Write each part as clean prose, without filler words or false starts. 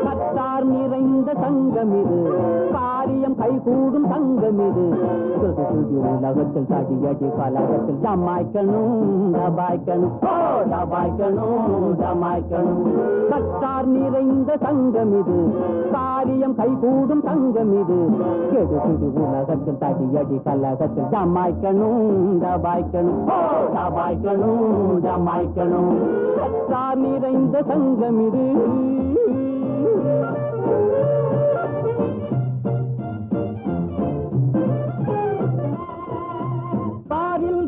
Qatar நிறைந்த சங்கம் இது, காரியம் கைகூடும் சங்கம் இது. உலகத்தில் தடியடி கலகத்தில் ஜமாய்க்கணும் டபாய்க்கணும் டபாய்க்கணும் டமாய்க்கணும். கத்தார் நிறைந்த சங்கம் இது, காரியம் கைகூடும் சங்கம் இது. கெடுபிடி உலகத்தில் தடியடி கலகத்தில் ஜமாய்க்கணும் டபாய்க்கணும் டபாய்க்கணும் ஜமாய்க்கணும். கத்தார் நிறைந்த சங்கம் இது.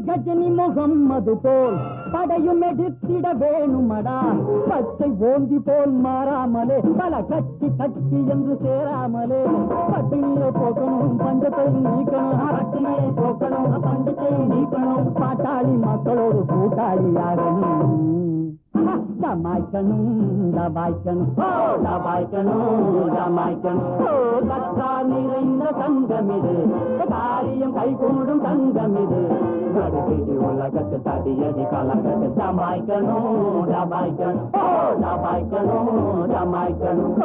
கஜனி முகம்மது போல் படையும் எடுத்திட வேணுமடா. பச்சை ஓந்தி போல் மாறாமலே பல கட்சி கட்சி என்று சேராமலே பட்டினியை போக்கணும் பஞ்சத்தை நீக்கணும். பட்டினியை போக்கணும் பஞ்சத்தை நீக்கணும். பாட்டாளி மக்களோடு கூட்டாளியாகணும். ஜமாய்க்கணும் டபாய்க்கணும் டபாய்க்கணும் ஜமாய்க்கணும். கத்தார் நிறைந்த சங்கம் இது, காரியம் கைகூடும் சங்கம் இது. உலகத்து தடியடி கலகத்து ஜமாய்க்கணும் டபாய்க்கணும் டபாய்க்கணும் ஜமாய்க்கணும்.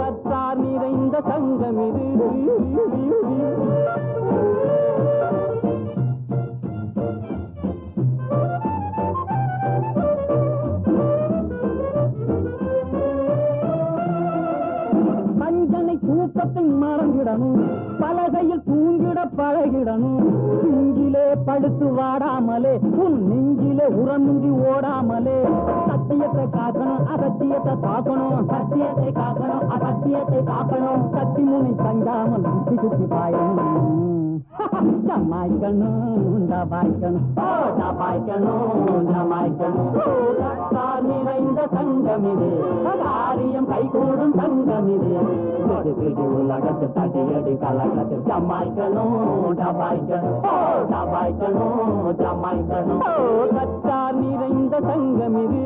கத்தார் நிறைந்த சங்கம் இது. தூக்கத்தை மறந்திடணும், பலகையில் தூங்கிட பழகிடணும். இங்கிலே படுத்து வாடாமலே உன் நெஞ்சிலே உரமுந்தி ஓடாமலே சத்தியத்தை காக்கணும் அசத்தியத்தை காக்கணும். சத்தியத்தை காக்கணும் அசத்தியத்தை காக்கணும். கத்தி முனை தங்காமல் சுத்தி சுத்தி பாயணும். ஜமாய்க்கணும் டபாய்க்கணும் டபாய்க்கணும் ஜமாய்க்கணும். கத்தார் நிறைந்த சங்கம் இது, காரியம் கைகூடும் சங்கம் இது. உலகத்து தடியடி கலகத்து ஜமாய்க்கணும் டபாய்க்கணும் டபாய்க்கணும் ஜமாய்க்கணும். கத்தார் நிறைந்த சங்கம் இது.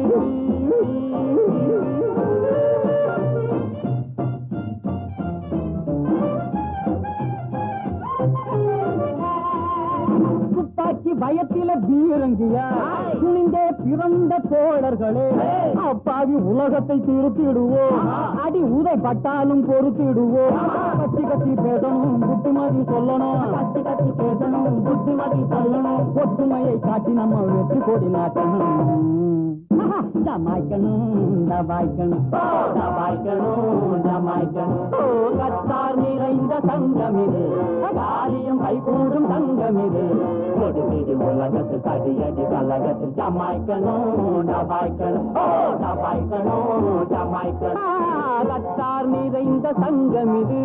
துப்பாக்கி பயத்தில பீரங்கியா துணிந்தே பிறந்த தோழர்களே, அப்பாவி உலகத்தை திருத்திடுவோம். அடி உதைப்பட்டாலும் பொறுத்திடுவோம். கத்தி கத்தி பேசணும் புத்திமதி சொல்லணும். கத்தி கத்தி பேசணும் புத்திமதி சொல்லணும். ஒற்றுமையை காட்டி நம்ம வெற்றி கொடி நாட்டணும். ஜமாய்க்கணும் டபாய்க்கணும் டபாய்க்கணும் ஜமாய்க்கணும். கத்தார் நிறைந்த சங்கம் இது, காரியம் கைகூடும் சங்கம் இது. கொடுபிடி உலகத்து தடியடி கலகத்தில் ஜமாய்க்கணும் டபாய்க்கணும் டபாய்க்கணும் ஜமாய்க்கணும். கத்தார் நிறைந்த சங்கம் இது.